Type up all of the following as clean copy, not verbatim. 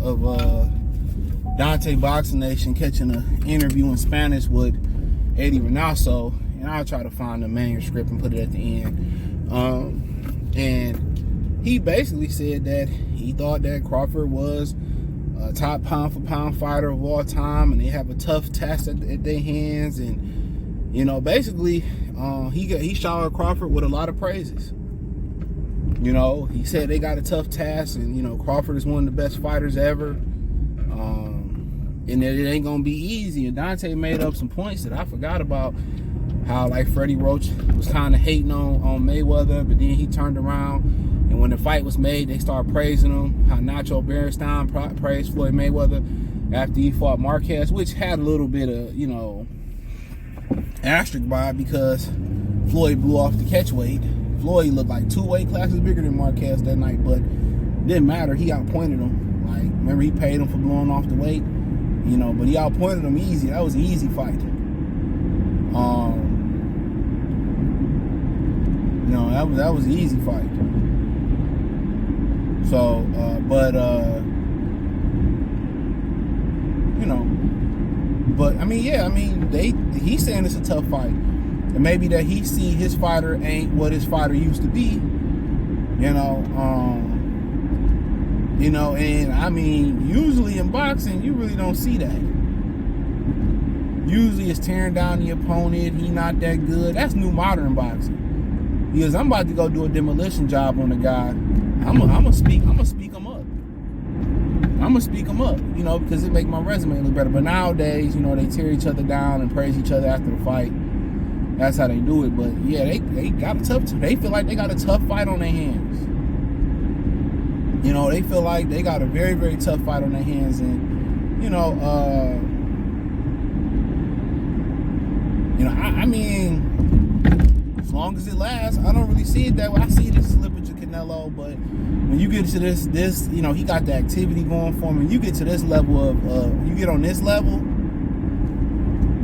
of Dante Boxing Nation catching an interview in Spanish with Eddy Reynoso, and I'll try to find the manuscript and put it at the end. And he basically said that he thought that Crawford was a top pound-for-pound fighter of all time, and they have a tough task at their hands. And basically, he showered Crawford with a lot of praises. He said they got a tough task, and Crawford is one of the best fighters ever, and that it ain't gonna be easy. And Dante made up some points that I forgot about, how like Freddie Roach was kind of hating on Mayweather, but then he turned around, and when the fight was made, they started praising him. How Nacho Berenstein praised Floyd Mayweather after he fought Marquez, which had a little bit of asterisk by it, because Floyd blew off the catch weight. Floyd looked like 2 weight classes bigger than Marquez that night, but it didn't matter. He outpointed him. Like, remember, he paid him for blowing off the weight, but he outpointed him easy. That was an easy fight. That was an easy fight. So, he's saying it's a tough fight. And maybe that he see his fighter ain't what his fighter used to be, and usually in boxing, you really don't see that. Usually it's tearing down the opponent, he not that good. That's new modern boxing. Because I'm about to go do a demolition job on the guy. I'm gonna speak him up. Because it make my resume look better. But nowadays, they tear each other down and praise each other after the fight. That's how they do it. But yeah, they got a tough. They feel like they got a tough fight on their hands. They feel like they got a very, very tough fight on their hands, and as long as it lasts, I don't really see it that way. I see this slippage of Canelo, but when you get to this, he got the activity going for him. When you get to this level of, you get on this level,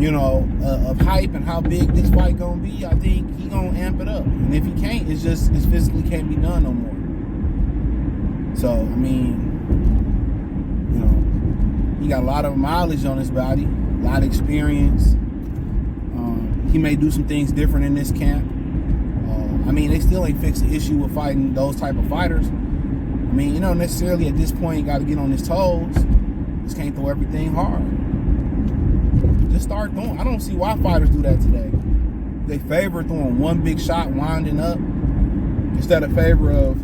of hype and how big this fight gonna be, I think he gonna amp it up. And if he can't, it physically can't be done no more. So, he got a lot of mileage on his body, a lot of experience. He may do some things different in this camp. They still ain't fixed the issue with fighting those type of fighters. Necessarily at this point, you got to get on his toes. Just can't throw everything hard. Just start throwing. I don't see why fighters do that today. They favor throwing one big shot, winding up, instead of favor of,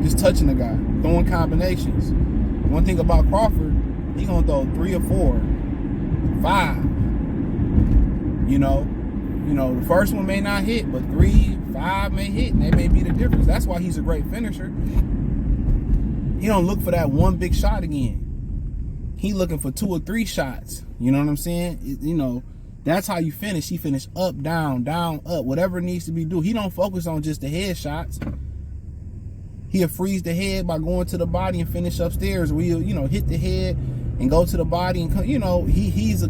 just touching the guy, throwing combinations. One thing about Crawford, he gonna throw 3 or 4, 5. The first one may not hit, but 3, 5 may hit, and they may be the difference. That's why he's a great finisher. He don't look for that one big shot again. He looking for 2 or 3 shots. You know what I'm saying? That's how you finish. He finish up, down, up, whatever needs to be done. He don't focus on just the head shots. He'll freeze the head by going to the body and finish upstairs. Where he'll, hit the head and go to the body and come. He's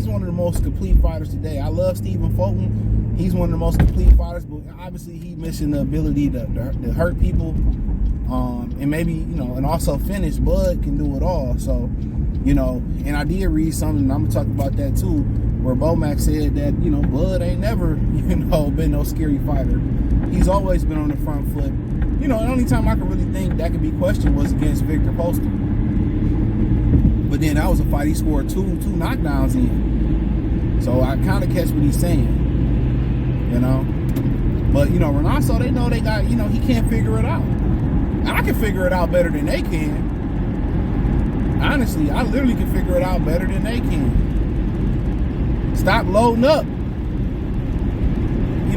one of the most complete fighters today. I love Stephen Fulton. He's one of the most complete fighters, but obviously he's missing the ability to hurt people, and maybe and also finish. Bud can do it all. So, and I did read something, and I'm gonna talk about that too, where Bomac said that Bud ain't never been no scary fighter. He's always been on the front foot. The only time I could really think that could be questioned was against Victor Postol. But then that was a fight he scored two knockdowns in. So I kind of catch what he's saying, But, Reynoso, they know they got, he can't figure it out. I can figure it out better than they can. Honestly, I literally can figure it out better than they can. Stop loading up.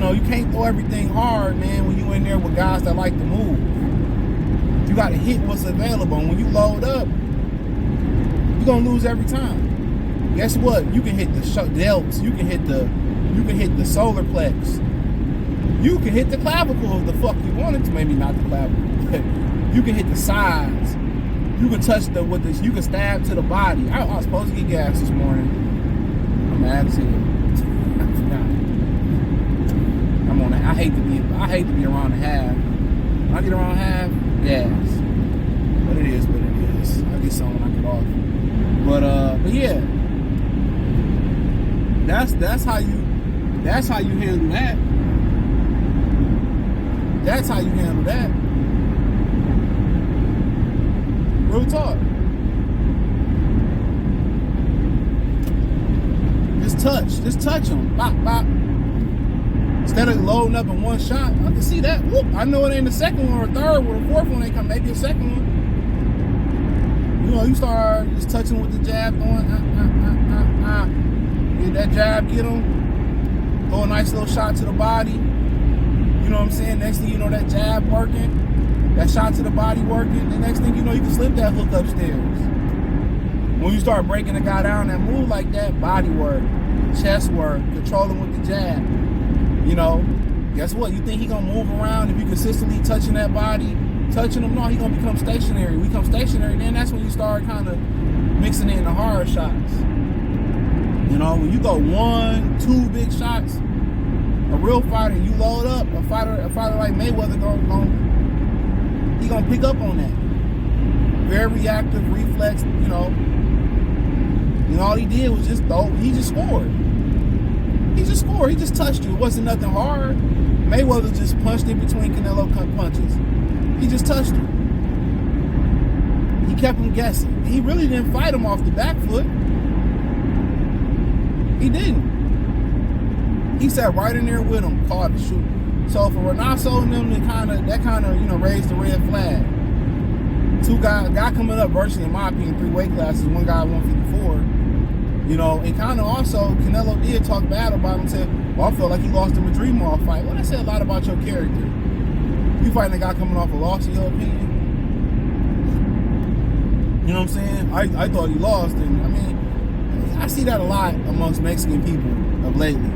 You can't throw everything hard, man, when you in there with guys that like to move. You got to hit what's available. And when you load up, you're going to lose every time. Guess what? You can hit the delts. You can hit the solar plex. You can hit the clavicle if the fuck you wanted to. Maybe not the clavicle, but you can hit the sides. You can touch you can stab to the body. I was supposed to get gas this morning. I'm mad as hell. I forgot. I hate to be around the half. When I get around half, gas. But it is what it is. some when I get off. But yeah, that's how you handle that. That's how you handle that. Real talk. Just touch him. Bop, bop. Instead of loading up in one shot, I can see that. Whoop. I know it ain't the second one or third one or fourth one ain't come. Maybe a second one. You know, you start just touching with the jab, going, Get that jab, get him. Throw a nice little shot to the body. You know what I'm saying? Next thing you know, that jab working. That shot to the body working. The next thing you know, you can slip that hook upstairs. When you start breaking a guy down that move like that, body work, chest work, controlling with the jab. You know, guess what? You think he gonna move around if you consistently touching that body, touching him? No, he gonna become stationary. We become stationary, then that's when you start kind of mixing in the hard shots. You know, when you go 1, 2 big shots, a real fighter, you load up, a fighter like Mayweather he gonna pick up on that. Very reactive, reflex, you know. And all he did was just throw. He just scored. He just scored. He just touched you. It wasn't nothing hard. Mayweather just punched in between Canelo punches. He just touched him. He kept him guessing. He really didn't fight him off the back foot. He didn't. He sat right in there with him, caught the shoot. So for Reynoso and them, that kind of you know raised the red flag. A guy coming up virtually, in my opinion, 3 weight classes. One guy 154. You know, and kind of also, Canelo did talk bad about him, said, well, I felt like he lost him a dream-off fight. Well, that said a lot about your character. You fighting a guy coming off a loss, in your opinion? You know what I'm saying? I thought he lost, and I mean, I see that a lot amongst Mexican people of lately.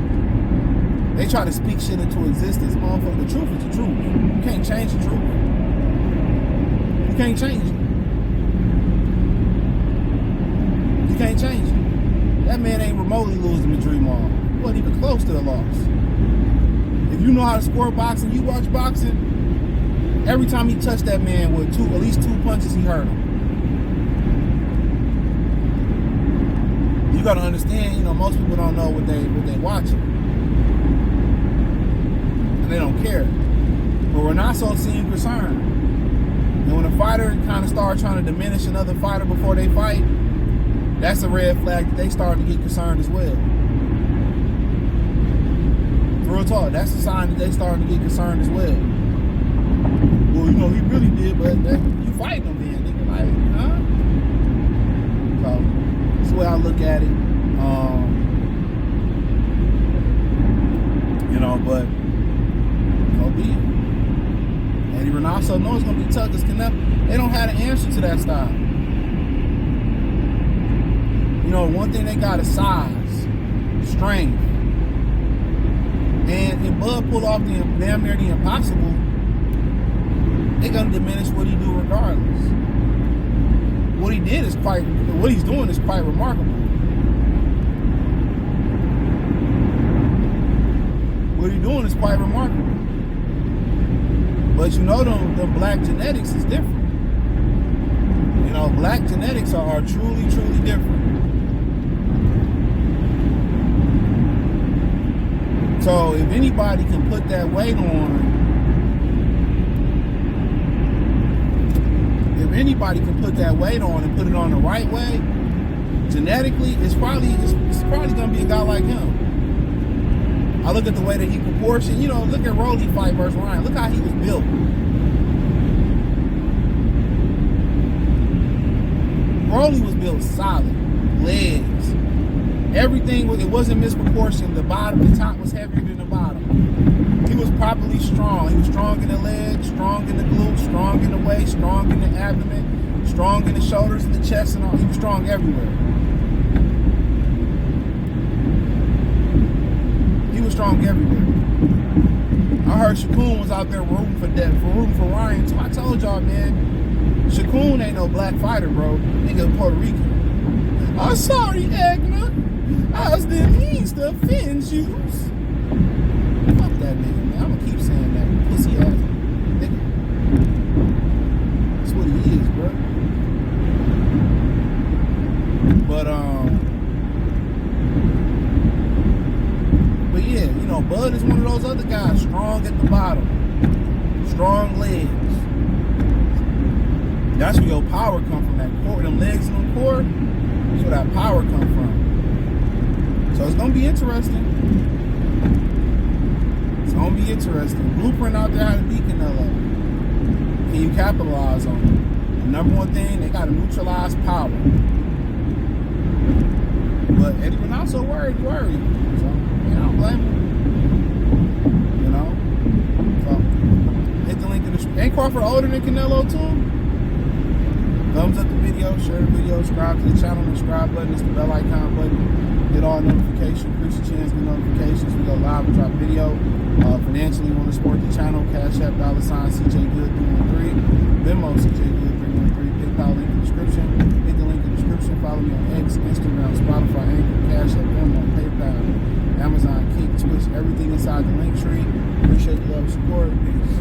They try to speak shit into existence. Motherfucker, the truth is the truth. You can't change the truth. You can't change it. You can't change it. That man ain't remotely losing the dream off. He wasn't even close to the loss. If you know how to score boxing, you watch boxing, every time he touched that man with at least 2 punches, he hurt him. You gotta understand, you know, most people don't know what they watching. And they don't care. But Reynoso seemed concerned. And when a fighter kind of starts trying to diminish another fighter before they fight, that's a red flag that they start to get concerned as well. Real talk, that's a sign that they starting to get concerned as well. Well, you know, he really did, but you fighting him then, nigga. Like, huh? So, that's the way I look at it. You know, but, so be it. Eddy Reynoso knows it's going to be tough because Canelo, they don't have an answer to that style. You know, one thing they got is size, strength. And if Bud pull off damn near the impossible, they're gonna diminish what he do regardless. What he's doing is quite remarkable. What he's doing is quite remarkable. But you know, the black genetics is different. You know, black genetics are truly, truly different. So if anybody can put that weight on, and put it on the right way, genetically, it's probably gonna be a guy like him. I look at the way that he proportioned. You know, look at Rolly fight versus Ryan. Look how he was built. Rolly was built solid, legs. Everything it wasn't misproportioned. The top was heavier than the bottom. He was properly strong. He was strong in the legs, strong in the glutes, strong in the waist, strong in the abdomen, strong in the shoulders and the chest and all. He was strong everywhere. He was strong everywhere. I heard Shakun was out there rooting for Ryan too. I told y'all, man, Shakun ain't no black fighter, bro. Nigga Puerto Rican. I'm sorry, Agna. I was the means to offend you. Fuck that nigga, man. I'm gonna keep saying that. Pussy ass nigga. That's what he is, bro. But yeah, you know, Bud is one of those other guys, strong at the bottom, strong legs. That's where your power come from. That core, them legs and them core. That's where that power come from. So it's gonna be interesting. It's gonna be interesting. Blueprint out there how to beat Canelo. Can you capitalize on it? The number one thing, they gotta neutralize power. But Eddy Reynoso worried. So, I don't blame him. You know? So, hit the link in the description. Ain't Crawford older than Canelo, too? Thumbs up the video, share the video, subscribe to the channel. The subscribe button is the bell icon button. Hit all notifications, increase your chance to get notifications. We go live and drop video. Financially, you want to support the channel, Cash App, $CJGood313. Venmo, CJGood313. PayPal link in the description. Hit the link in the description. Follow me on X, Instagram, Spotify, Anchor, Cash App, Venmo, PayPal, Amazon, Kick, Twitch, everything inside the link tree. Appreciate the love and support. Peace.